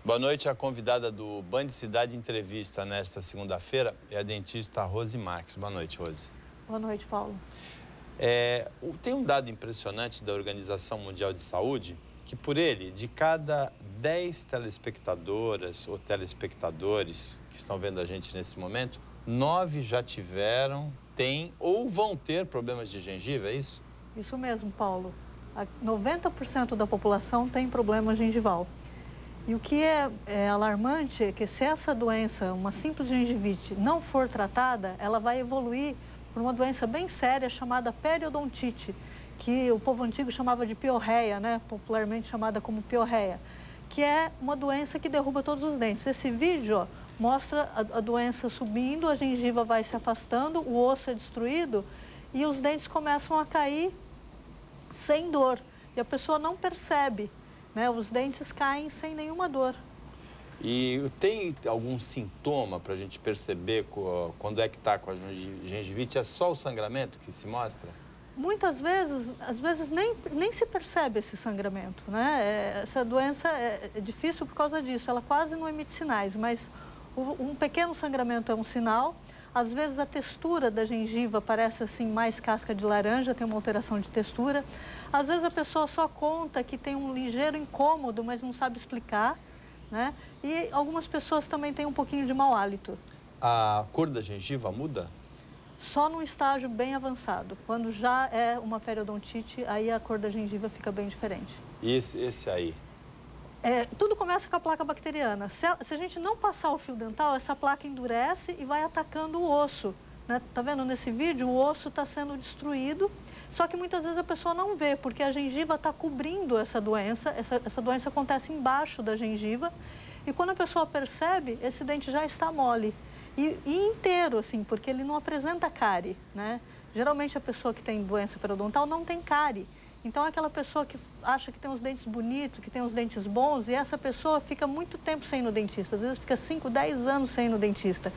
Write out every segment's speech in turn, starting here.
Boa noite. A convidada do Band Cidade Entrevista nesta segunda-feira é a dentista Rose Marques. Boa noite, Rose. Boa noite, Paulo. Tem um dado impressionante da Organização Mundial de Saúde que, por ele, de cada 10 telespectadoras ou telespectadores que estão vendo a gente nesse momento, 9 já tiveram, têm ou vão ter problemas de gengiva, é isso? Isso mesmo, Paulo. 90% da população tem problema gengival. E o que é alarmante é que se essa doença, uma simples gengivite, não for tratada, ela vai evoluir por uma doença bem séria chamada periodontite, que o povo antigo chamava de piorreia, né? Popularmente chamada como piorreia, que é uma doença que derruba todos os dentes. Esse vídeo, ó, mostra a doença subindo, a gengiva vai se afastando, o osso é destruído e os dentes começam a cair sem dor. E a pessoa não percebe, né? Os dentes caem sem nenhuma dor. E tem algum sintoma para a gente perceber quando é que está com a gengivite? É só o sangramento que se mostra? Muitas vezes, às vezes nem se percebe esse sangramento, né? Essa doença é difícil por causa disso, ela quase não emite sinais, mas um pequeno sangramento é um sinal. Às vezes a textura da gengiva parece assim mais casca de laranja, tem uma alteração de textura. Às vezes a pessoa só conta que tem um ligeiro incômodo, mas não sabe explicar, né? E algumas pessoas também têm um pouquinho de mau hálito. A cor da gengiva muda? Só num estágio bem avançado. Quando já é uma periodontite, aí a cor da gengiva fica bem diferente. E esse aí? Tudo começa com a placa bacteriana. Se a gente não passar o fio dental, essa placa endurece e vai atacando o osso, né? Tá vendo nesse vídeo? O osso está sendo destruído, só que muitas vezes a pessoa não vê, porque a gengiva está cobrindo essa doença. Essa doença acontece embaixo da gengiva e quando a pessoa percebe, esse dente já está mole. E inteiro, assim, porque ele não apresenta cárie, né? Geralmente a pessoa que tem doença periodontal não tem cárie. Então é aquela pessoa que acha que tem os dentes bonitos, que tem os dentes bons, e essa pessoa fica muito tempo sem ir no dentista. Às vezes fica 5, 10 anos sem ir no dentista.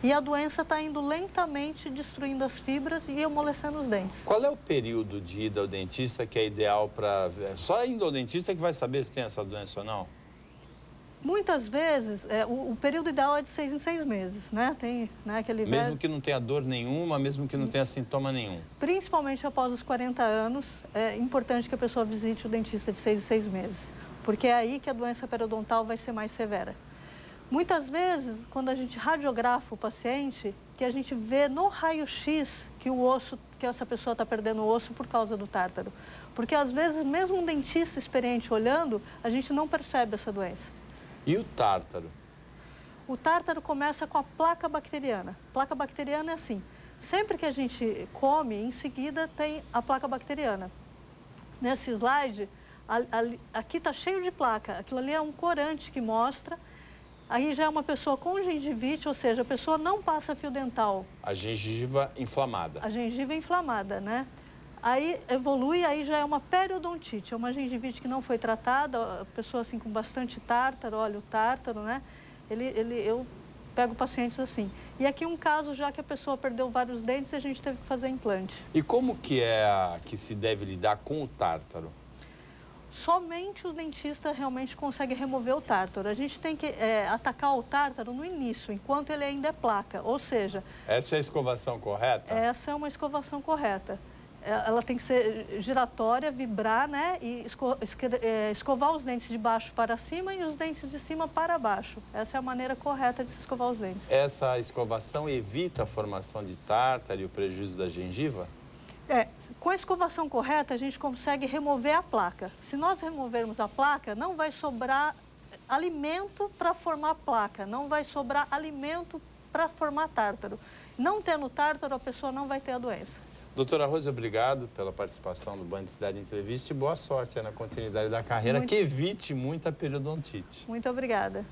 E a doença está indo lentamente destruindo as fibras e amolecendo os dentes. Qual é o período de ida ao dentista que é ideal para... Só indo ao dentista que vai saber se tem essa doença ou não? Muitas vezes, o período ideal é de 6 em 6 meses, né? Tem, né, aquele mesmo que não tenha dor nenhuma, mesmo que não tenha sintoma nenhum? Principalmente após os 40 anos, é importante que a pessoa visite o dentista de 6 em 6 meses, porque é aí que a doença periodontal vai ser mais severa. Muitas vezes, quando a gente radiografa o paciente, que a gente vê no raio-x que essa pessoa está perdendo o osso por causa do tártaro. Porque às vezes, mesmo um dentista experiente olhando, a gente não percebe essa doença. E o tártaro? O tártaro começa com a placa bacteriana. A placa bacteriana é assim, sempre que a gente come, em seguida tem a placa bacteriana. Nesse slide, aqui está cheio de placa, aquilo ali é um corante que mostra, aí já é uma pessoa com gengivite, ou seja, a pessoa não passa fio dental. A gengiva inflamada. A gengiva inflamada, né? Aí evolui, aí já é uma periodontite, é uma gengivite que não foi tratada, a pessoa assim com bastante tártaro, olha o tártaro, né? Eu pego pacientes assim. E aqui um caso já que a pessoa perdeu vários dentes e a gente teve que fazer implante. E como que que se deve lidar com o tártaro? Somente o dentista realmente consegue remover o tártaro. A gente tem que atacar o tártaro no início, enquanto ele ainda é placa, ou seja... Essa é a escovação correta? Essa é uma escovação correta. Ela tem que ser giratória, vibrar, né? E escovar os dentes de baixo para cima e os dentes de cima para baixo. Essa é a maneira correta de se escovar os dentes. Essa escovação evita a formação de tártaro e o prejuízo da gengiva? Com a escovação correta, a gente consegue remover a placa. Se nós removermos a placa, não vai sobrar alimento para formar placa, não vai sobrar alimento para formar tártaro. Não tendo tártaro, a pessoa não vai ter a doença. Doutora Rose, obrigado pela participação no Band Cidade Entrevista e boa sorte na continuidade da carreira, que evite muita periodontite. Muito obrigada.